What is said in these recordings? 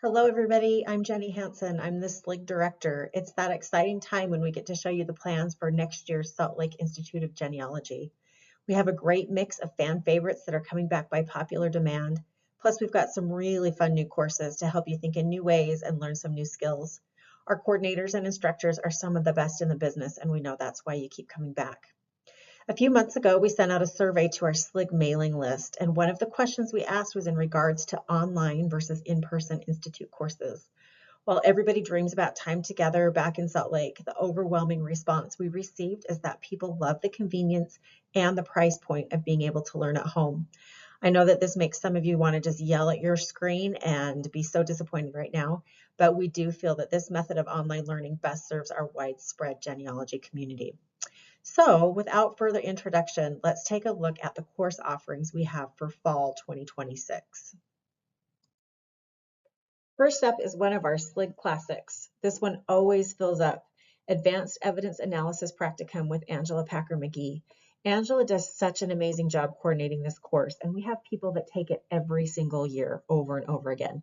Hello, everybody. I'm Jenny Hansen. I'm the SLIG director. It's that exciting time when we get to show you the plans for next year's Salt Lake Institute of Genealogy. We have a great mix of fan favorites that are coming back by popular demand. Plus, we've got some really fun new courses to help you think in new ways and learn some new skills. Our coordinators and instructors are some of the best in the business, and we know that's why you keep coming back. A few months ago, we sent out a survey to our SLIG mailing list, and one of the questions we asked was in regards to online versus in-person institute courses. While everybody dreams about time together back in Salt Lake, the overwhelming response we received is that people love the convenience and the price point of being able to learn at home. I know that this makes some of you want to just yell at your screen and be so disappointed right now, but we do feel that this method of online learning best serves our widespread genealogy community. So without further introduction, let's take a look at the course offerings we have for fall 2026. First up is one of our SLIG classics. This one always fills up. Advanced Evidence Analysis Practicum with Angela Packer-McGee. Angela does such an amazing job coordinating this course, and we have people that take it every single year over and over again.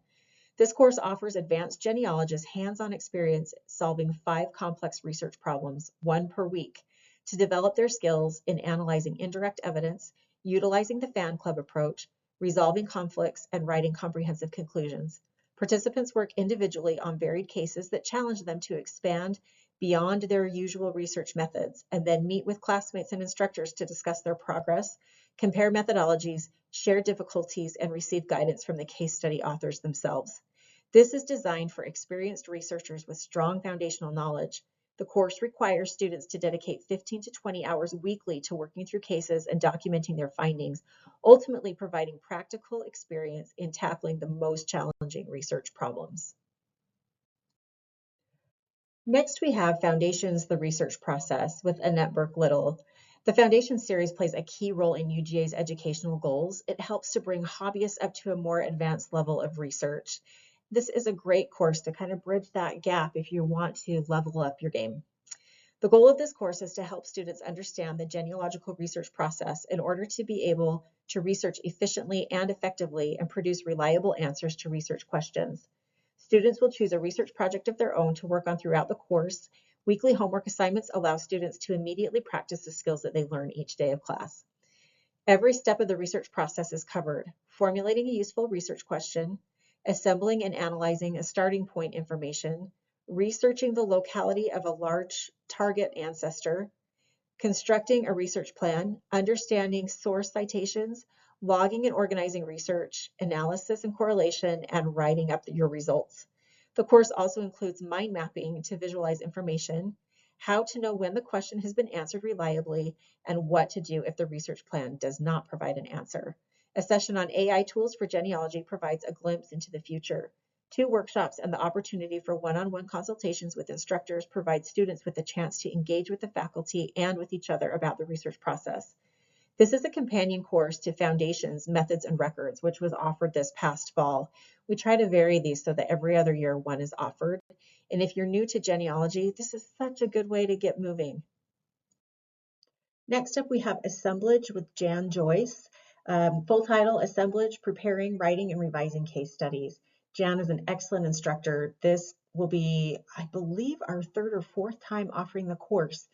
This course offers advanced genealogists hands-on experience solving 5 complex research problems, 1 per week, to develop their skills in analyzing indirect evidence, utilizing the fan club approach, resolving conflicts, and writing comprehensive conclusions. Participants work individually on varied cases that challenge them to expand beyond their usual research methods, and then meet with classmates and instructors to discuss their progress, compare methodologies, share difficulties, and receive guidance from the case study authors themselves. This is designed for experienced researchers with strong foundational knowledge. The course requires students to dedicate 15 to 20 hours weekly to working through cases and documenting their findings, ultimately providing practical experience in tackling the most challenging research problems. Next, we have Foundations, the Research Process with Annette Burke-Little. The Foundation series plays a key role in UGA's educational goals. It helps to bring hobbyists up to a more advanced level of research. This is a great course to kind of bridge that gap if you want to level up your game. The goal of this course is to help students understand the genealogical research process in order to be able to research efficiently and effectively and produce reliable answers to research questions. Students will choose a research project of their own to work on throughout the course. Weekly homework assignments allow students to immediately practice the skills that they learn each day of class. Every step of the research process is covered: formulating a useful research question, assembling and analyzing a starting point information, researching the locality of a large target ancestor, constructing a research plan, understanding source citations, logging and organizing research, analysis and correlation, and writing up your results. The course also includes mind mapping to visualize information, how to know when the question has been answered reliably, and what to do if the research plan does not provide an answer. A session on AI tools for genealogy provides a glimpse into the future. 2 workshops and the opportunity for one-on-one consultations with instructors provide students with the chance to engage with the faculty and with each other about the research process. This is a companion course to Foundations, Methods, and Records, which was offered this past fall. We try to vary these so that every other year one is offered. And if you're new to genealogy, this is such a good way to get moving. Next up, we have Assemblage with Jan Joyce. Full title, Assemblage, Preparing, Writing, and Revising Case Studies. Jan is an excellent instructor. This will be, I believe, our 3rd or 4th time offering the course.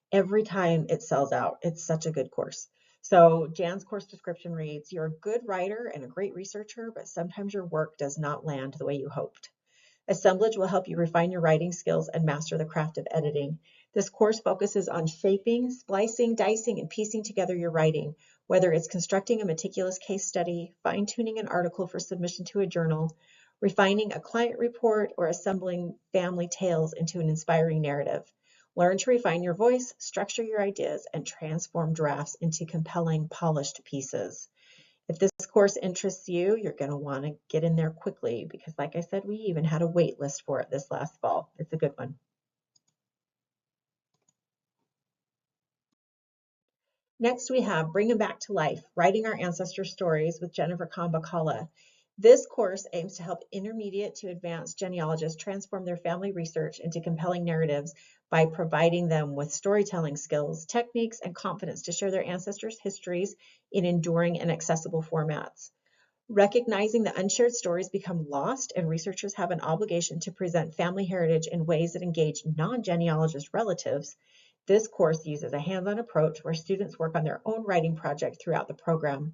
Every time it sells out. It's such a good course. So Jan's course description reads, "You're a good writer and a great researcher, but sometimes your work does not land the way you hoped. Assemblage will help you refine your writing skills and master the craft of editing. This course focuses on shaping, splicing, dicing, and piecing together your writing, whether it's constructing a meticulous case study, fine-tuning an article for submission to a journal, refining a client report, or assembling family tales into an inspiring narrative. Learn to refine your voice, structure your ideas, and transform drafts into compelling, polished pieces." If this course interests you, you're going to want to get in there quickly because, like I said, we even had a wait list for it this last fall. It's a good one. Next, we have Bring 'em Back to Life, Writing Our Ancestor Stories with Jennifer Kambakala. This course aims to help intermediate to advanced genealogists transform their family research into compelling narratives by providing them with storytelling skills, techniques, and confidence to share their ancestors' histories in enduring and accessible formats. Recognizing that unshared stories become lost and researchers have an obligation to present family heritage in ways that engage non-genealogist relatives, this course uses a hands-on approach where students work on their own writing project throughout the program.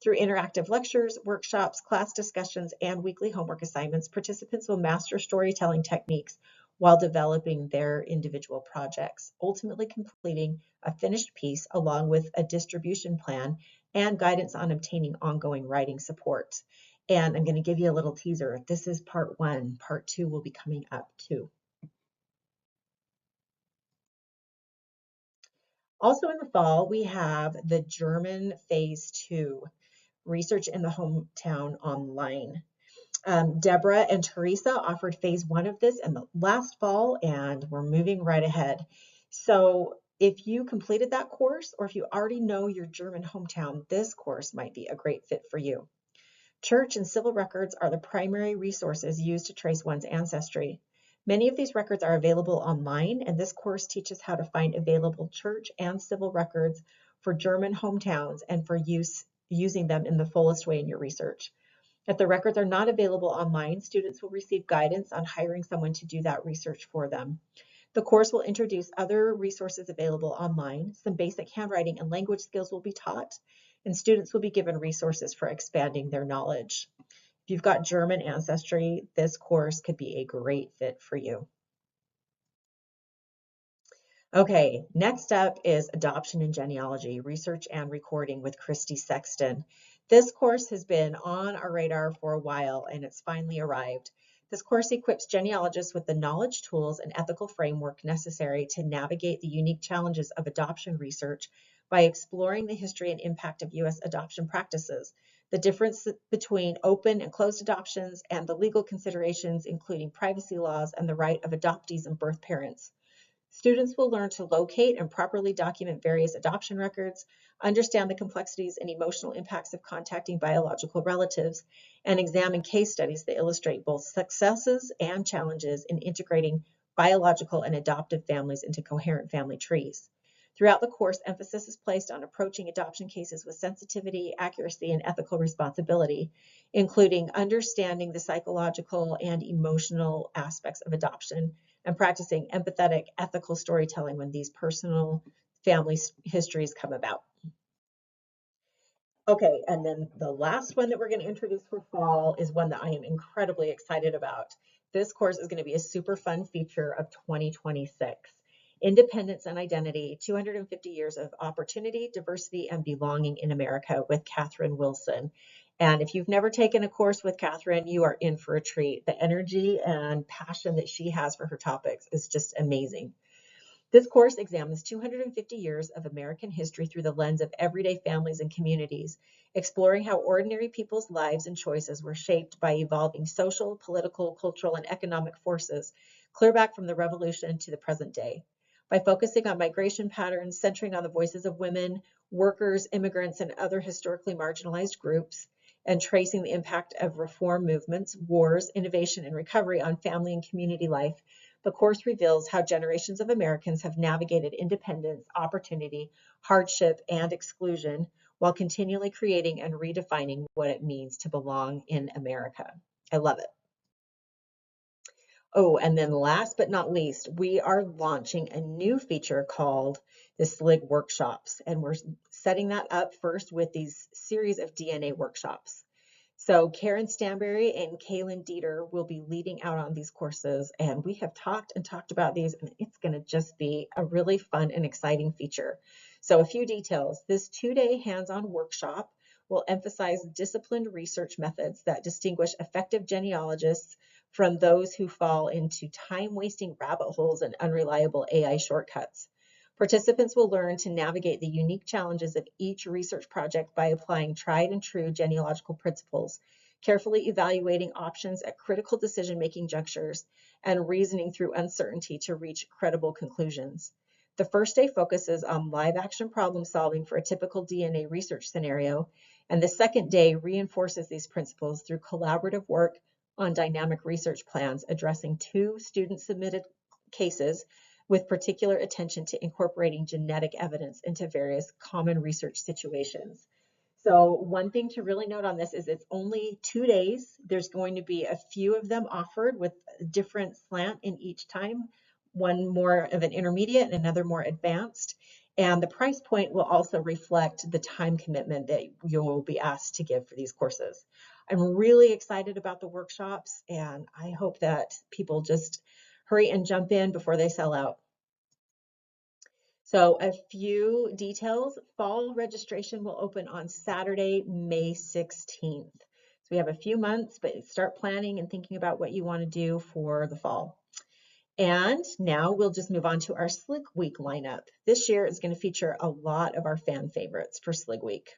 Through interactive lectures, workshops, class discussions, and weekly homework assignments, participants will master storytelling techniques while developing their individual projects, ultimately completing a finished piece along with a distribution plan and guidance on obtaining ongoing writing support. And I'm going to give you a little teaser. This is part 1. Part 2 will be coming up too. Also in the fall, we have the German Phase 2, Research in the Hometown Online. Deborah and Teresa offered phase 1 of this in the last fall, and we're moving right ahead. So if you completed that course, or if you already know your German hometown, this course might be a great fit for you. Church and civil records are the primary resources used to trace one's ancestry. Many of these records are available online, and this course teaches how to find available church and civil records for German hometowns and for using them in the fullest way in your research. If the records are not available online, students will receive guidance on hiring someone to do that research for them. The course will introduce other resources available online. Some basic handwriting and language skills will be taught, and students will be given resources for expanding their knowledge. If you've got German ancestry, this course could be a great fit for you. Okay, next up is Adoption and Genealogy, Research and Recording with Christy Sexton. This course has been on our radar for a while, and it's finally arrived. This course equips genealogists with the knowledge, tools, and ethical framework necessary to navigate the unique challenges of adoption research by exploring the history and impact of U.S. adoption practices, the difference between open and closed adoptions, and the legal considerations, including privacy laws and the right of adoptees and birth parents. Students will learn to locate and properly document various adoption records, understand the complexities and emotional impacts of contacting biological relatives, and examine case studies that illustrate both successes and challenges in integrating biological and adoptive families into coherent family trees. Throughout the course, emphasis is placed on approaching adoption cases with sensitivity, accuracy, and ethical responsibility, including understanding the psychological and emotional aspects of adoption, and practicing empathetic, ethical storytelling when these personal family histories come about. Okay, and then the last one that we're going to introduce for fall is one that I am incredibly excited about. This course is going to be a super fun feature of 2026. Independence and Identity, 250 Years of Opportunity, Diversity, and Belonging in America with Catherine Wilson. And if you've never taken a course with Catherine, you are in for a treat. The energy and passion that she has for her topics is just amazing. This course examines 250 years of American history through the lens of everyday families and communities, exploring how ordinary people's lives and choices were shaped by evolving social, political, cultural, and economic forces, clear back from the Revolution to the present day. By focusing on migration patterns, centering on the voices of women, workers, immigrants, and other historically marginalized groups, and tracing the impact of reform movements, wars, innovation, and recovery on family and community life, the course reveals how generations of Americans have navigated independence, opportunity, hardship, and exclusion while continually creating and redefining what it means to belong in America. I love it. Oh, and then last but not least, we are launching a new feature called the SLIG workshops, and we're setting that up first with these series of DNA workshops. So Karen Stanberry and Kaylin Dieter will be leading out on these courses, and we have talked about these, and it's going to just be a really fun and exciting feature. So a few details. This 2-day hands-on workshop will emphasize disciplined research methods that distinguish effective genealogists from those who fall into time-wasting rabbit holes and unreliable AI shortcuts. Participants will learn to navigate the unique challenges of each research project by applying tried and true genealogical principles, carefully evaluating options at critical decision-making junctures, and reasoning through uncertainty to reach credible conclusions. The first day focuses on live action problem solving for a typical DNA research scenario, and the second day reinforces these principles through collaborative work on dynamic research plans addressing 2 student-submitted cases with particular attention to incorporating genetic evidence into various common research situations. So one thing to really note on this is it's only 2 days. There's going to be a few of them offered with a different slant in each time, one more of an intermediate and another more advanced. And the price point will also reflect the time commitment that you will be asked to give for these courses. I'm really excited about the workshops, and I hope that people just hurry and jump in before they sell out. So a few details. Fall registration will open on Saturday, May 16th. So we have a few months, but start planning and thinking about what you want to do for the fall. And now we'll just move on to our SLIG Week lineup. This year is going to feature a lot of our fan favorites for SLIG Week.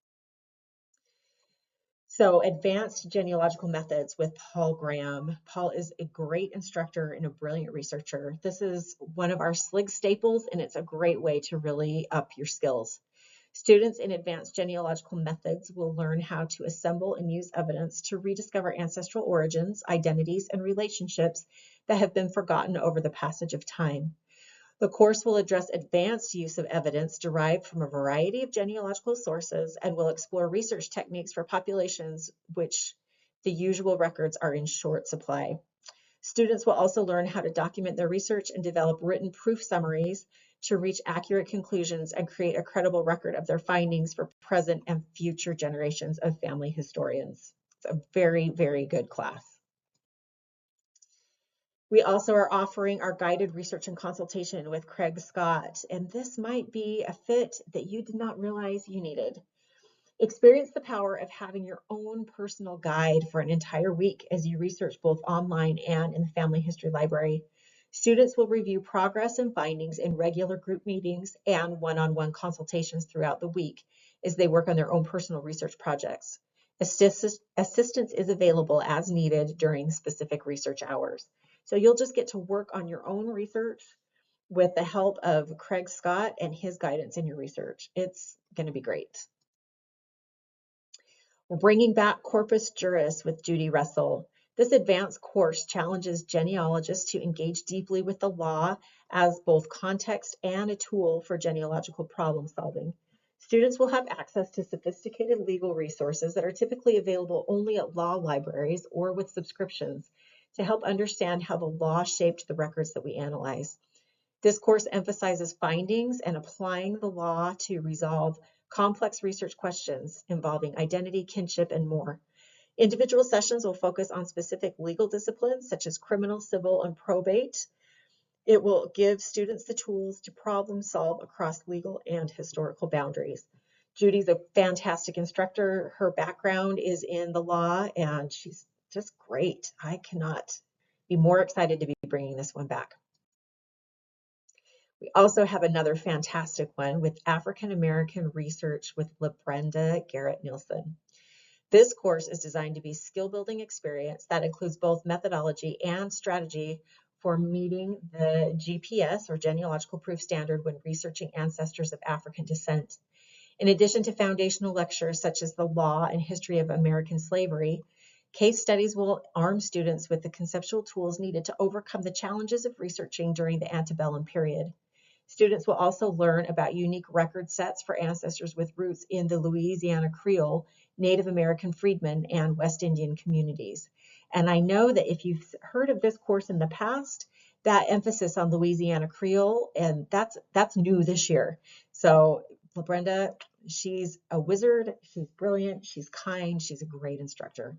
So advanced genealogical methods with Paul Graham. Paul is a great instructor and a brilliant researcher. This is one of our SLIG staples, and it's a great way to really up your skills. Students in advanced genealogical methods will learn how to assemble and use evidence to rediscover ancestral origins, identities, and relationships that have been forgotten over the passage of time. The course will address advanced use of evidence derived from a variety of genealogical sources and will explore research techniques for populations which the usual records are in short supply. Students will also learn how to document their research and develop written proof summaries to reach accurate conclusions and create a credible record of their findings for present and future generations of family historians. It's a very, very good class. We also are offering our guided research and consultation with Craig Scott, and this might be a fit that you did not realize you needed. Experience the power of having your own personal guide for an entire week as you research both online and in the Family History Library. Students will review progress and findings in regular group meetings and one-on-one consultations throughout the week as they work on their own personal research projects. Assistance is available as needed during specific research hours. So you'll just get to work on your own research with the help of Craig Scott and his guidance in your research. It's going to be great. We're bringing back Corpus Juris with Judy Russell. This advanced course challenges genealogists to engage deeply with the law as both context and a tool for genealogical problem solving. Students will have access to sophisticated legal resources that are typically available only at law libraries or with subscriptions to help understand how the law shaped the records that we analyze. This course emphasizes findings and applying the law to resolve complex research questions involving identity, kinship, and more. Individual sessions will focus on specific legal disciplines such as criminal, civil, and probate. It will give students the tools to problem solve across legal and historical boundaries. Judy's a fantastic instructor. Her background is in the law, and she's just great. I cannot be more excited to be bringing this one back. We also have another fantastic one with African American research with LaBrenda Garrett Nielsen. This course is designed to be skill building experience that includes both methodology and strategy for meeting the GPS or genealogical proof standard when researching ancestors of African descent. In addition to foundational lectures such as the law and history of American slavery, case studies will arm students with the conceptual tools needed to overcome the challenges of researching during the antebellum period. Students will also learn about unique record sets for ancestors with roots in the Louisiana Creole, Native American freedmen, and West Indian communities. And I know that if you've heard of this course in the past, that emphasis on Louisiana Creole, and that's new this year. So Brenda, she's a wizard, she's brilliant, she's kind, she's a great instructor.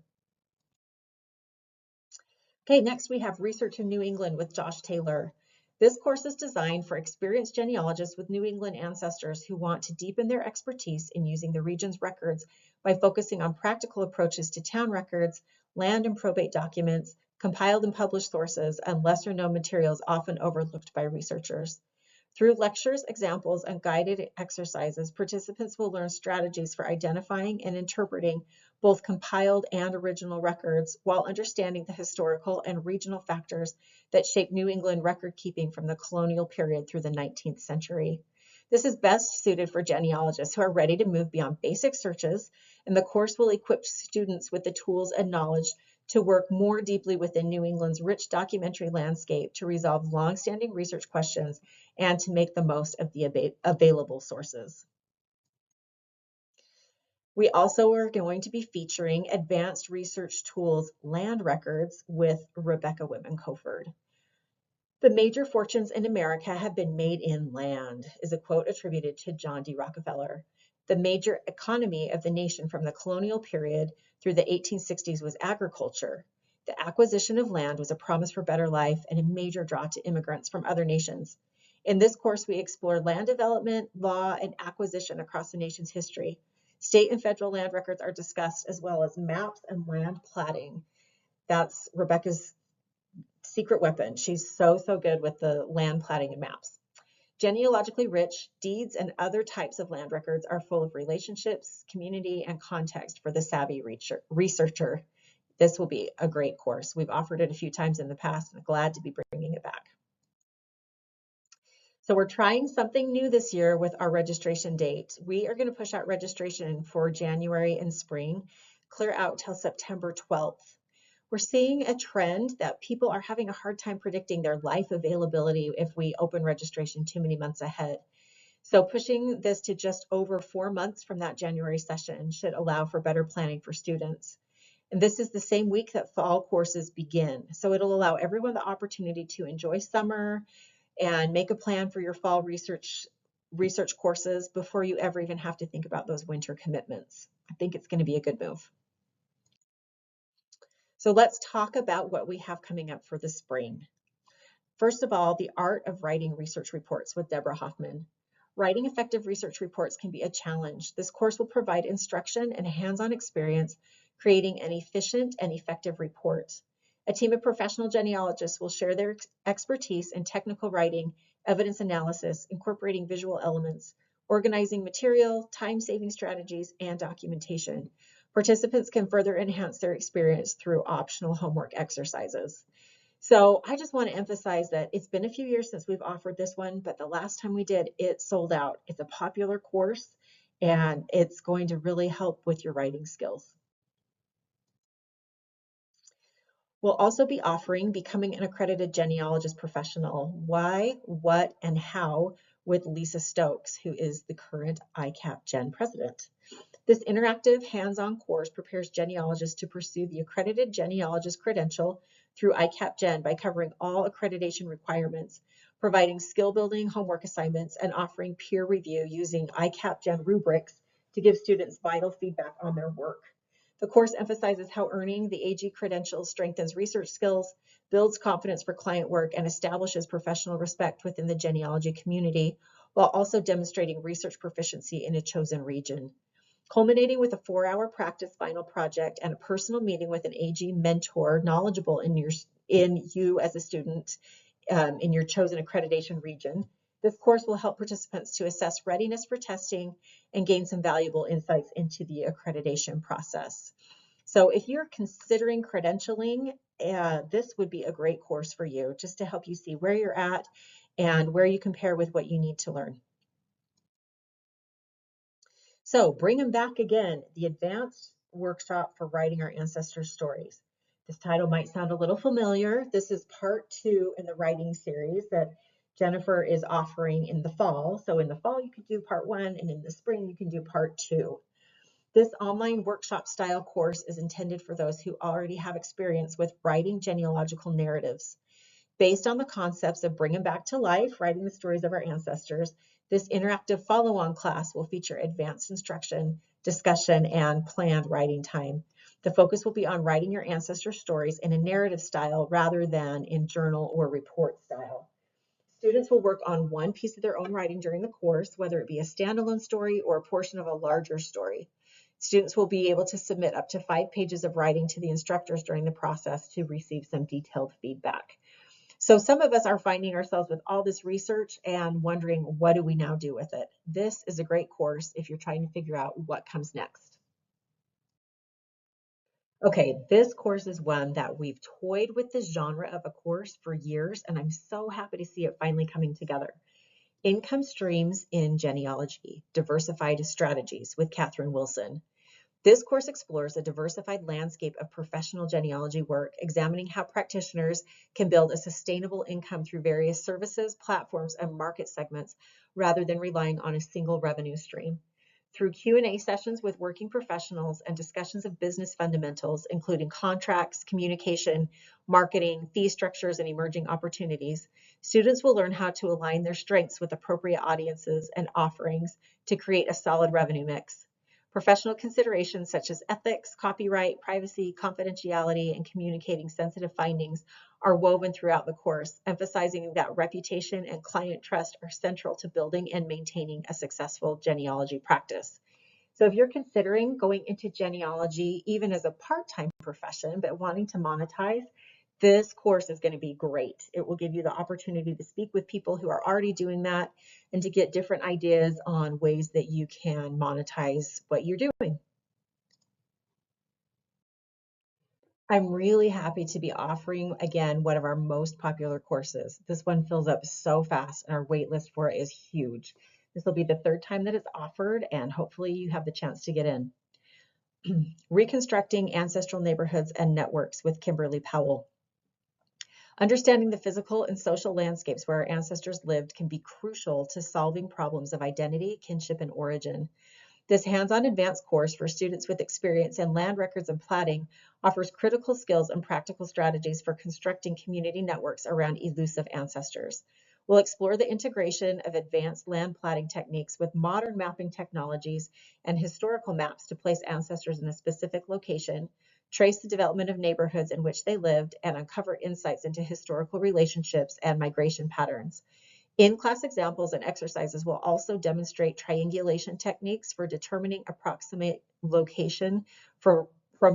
Okay, next we have Research in New England with Josh Taylor. This course is designed for experienced genealogists with New England ancestors who want to deepen their expertise in using the region's records by focusing on practical approaches to town records, land and probate documents, compiled and published sources, and lesser known materials often overlooked by researchers. Through lectures, examples, and guided exercises, participants will learn strategies for identifying and interpreting both compiled and original records while understanding the historical and regional factors that shape New England record keeping from the colonial period through the 19th century. This is best suited for genealogists who are ready to move beyond basic searches, and the course will equip students with the tools and knowledge to work more deeply within New England's rich documentary landscape to resolve longstanding research questions and to make the most of the available sources. We also are going to be featuring Advanced Research Tools Land Records with Rebecca Whitman-Coford. "The major fortunes in America have been made in land," is a quote attributed to John D. Rockefeller. The major economy of the nation from the colonial period through the 1860s was agriculture. The acquisition of land was a promise for better life and a major draw to immigrants from other nations. In this course, we explore land development, law, and acquisition across the nation's history. State and federal land records are discussed, as well as maps and land platting. That's Rebecca's secret weapon. She's so good with the land platting and maps. Genealogically rich, deeds and other types of land records are full of relationships, community, and context for the savvy researcher. This will be a great course. We've offered it a few times in the past, and I'm glad to be bringing it back. So we're trying something new this year with our registration date. We are going to push out registration for January and spring, clear out till September 12th. We're seeing a trend that people are having a hard time predicting their life availability if we open registration too many months ahead. So pushing this to just over 4 months from that January session should allow for better planning for students. And this is the same week that fall courses begin. So it'll allow everyone the opportunity to enjoy summer and make a plan for your fall research courses before you ever even have to think about those winter commitments. I think it's going to be a good move. So let's talk about what we have coming up for the spring. First of all, the art of writing research reports with Deborah Hoffman. Writing effective research reports can be a challenge. This course will provide instruction and hands-on experience creating an efficient and effective report. A team of professional genealogists will share their expertise in technical writing, evidence analysis, incorporating visual elements, organizing material, time-saving strategies, and documentation. Participants can further enhance their experience through optional homework exercises. So I just want to emphasize that it's been a few years since we've offered this one, but the last time we did, it sold out. It's a popular course, and it's going to really help with your writing skills. We'll also be offering Becoming an Accredited Genealogist Professional, Why, What, and How with Lisa Stokes, who is the current ICAP Gen President. This interactive hands-on course prepares genealogists to pursue the Accredited Genealogist credential through ICAP Gen by covering all accreditation requirements, providing skill-building homework assignments, and offering peer review using ICAP Gen rubrics to give students vital feedback on their work. The course emphasizes how earning the AG credentials strengthens research skills, builds confidence for client work, and establishes professional respect within the genealogy community, while also demonstrating research proficiency in a chosen region. Culminating with a 4-hour practice final project and a personal meeting with an AG mentor knowledgeable in you as a student in your chosen accreditation region. This course will help participants to assess readiness for testing and gain some valuable insights into the accreditation process. So if you're considering credentialing, this would be a great course for you, just to help you see where you're at and where you compare with what you need to learn. So bring them back again, the advanced workshop for writing our ancestors' stories. This title might sound a little familiar. This is part 2 in the writing series that Jennifer is offering in the fall. So in the fall, you could do part 1, and in the spring, you can do part 2. This online workshop style course is intended for those who already have experience with writing genealogical narratives. Based on the concepts of bringing back to life, writing the stories of our ancestors, this interactive follow-on class will feature advanced instruction, discussion, and planned writing time. The focus will be on writing your ancestor stories in a narrative style rather than in journal or report style. Students will work on one piece of their own writing during the course, whether it be a standalone story or a portion of a larger story. Students will be able to submit up to 5 pages of writing to the instructors during the process to receive some detailed feedback. So some of us are finding ourselves with all this research and wondering, what do we now do with it? This is a great course if you're trying to figure out what comes next. Okay, this course is one that we've toyed with this genre of a course for years, and I'm so happy to see it finally coming together. Income Streams in Genealogy, Diversified Strategies with Catherine Wilson. This course explores a diversified landscape of professional genealogy work, examining how practitioners can build a sustainable income through various services, platforms, and market segments, rather than relying on a single revenue stream. Through Q&A sessions with working professionals and discussions of business fundamentals, including contracts, communication, marketing, fee structures, and emerging opportunities, students will learn how to align their strengths with appropriate audiences and offerings to create a solid revenue mix. Professional considerations such as ethics, copyright, privacy, confidentiality, and communicating sensitive findings are woven throughout the course, emphasizing that reputation and client trust are central to building and maintaining a successful genealogy practice. So if you're considering going into genealogy, even as a part-time profession, but wanting to monetize, this course is going to be great. It will give you the opportunity to speak with people who are already doing that and to get different ideas on ways that you can monetize what you're doing. I'm really happy to be offering, again, one of our most popular courses. This one fills up so fast and our wait list for it is huge. This will be the third time that it's offered, and hopefully you have the chance to get in. Reconstructing Ancestral Neighborhoods and Networks with Kimberly Powell. Understanding the physical and social landscapes where our ancestors lived can be crucial to solving problems of identity, kinship, and origin. This hands-on advanced course for students with experience in land records and platting offers critical skills and practical strategies for constructing community networks around elusive ancestors. We'll explore the integration of advanced land platting techniques with modern mapping technologies and historical maps to place ancestors in a specific location, trace the development of neighborhoods in which they lived, and uncover insights into historical relationships and migration patterns. In-class examples and exercises will also demonstrate triangulation techniques for determining approximate location from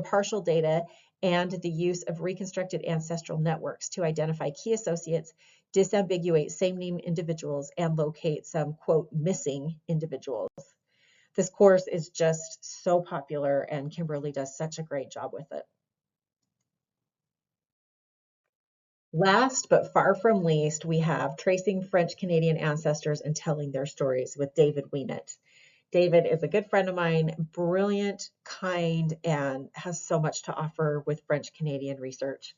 partial data and the use of reconstructed ancestral networks to identify key associates, disambiguate same-name individuals, and locate some, quote, missing individuals. This course is just so popular, and Kimberly does such a great job with it. Last but far from least, we have Tracing French-Canadian Ancestors and Telling Their Stories with David Wienert. David is a good friend of mine, brilliant, kind, and has so much to offer with French-Canadian research.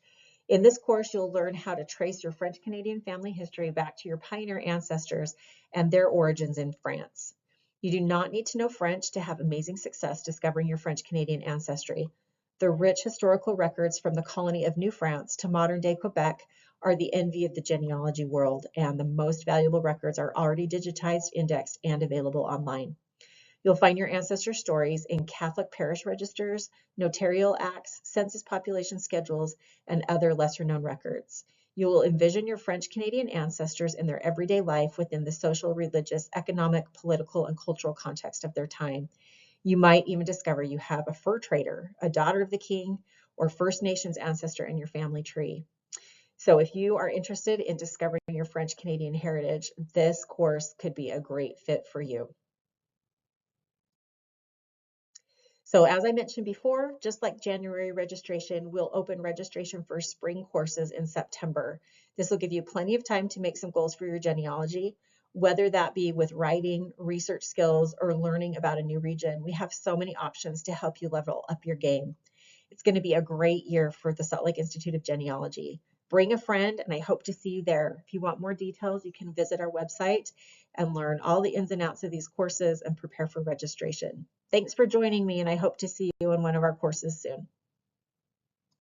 In this course, you'll learn how to trace your French-Canadian family history back to your pioneer ancestors and their origins in France. You do not need to know French to have amazing success discovering your French-Canadian ancestry. The rich historical records from the colony of New France to modern-day Quebec are the envy of the genealogy world, and the most valuable records are already digitized, indexed, and available online. You'll find your ancestor stories in Catholic parish registers, notarial acts, census population schedules, and other lesser-known records. You will envision your French-Canadian ancestors in their everyday life within the social, religious, economic, political, and cultural context of their time. You might even discover you have a fur trader, a daughter of the king, or First Nations ancestor in your family tree. So if you are interested in discovering your French-Canadian heritage, this course could be a great fit for you. So as I mentioned before, just like January registration, we'll open registration for spring courses in September. This will give you plenty of time to make some goals for your genealogy, whether that be with writing, research skills, or learning about a new region. We have so many options to help you level up your game. It's going to be a great year for the Salt Lake Institute of Genealogy. Bring a friend, and I hope to see you there. If you want more details, you can visit our website and learn all the ins and outs of these courses and prepare for registration. Thanks for joining me, and I hope to see you in one of our courses soon.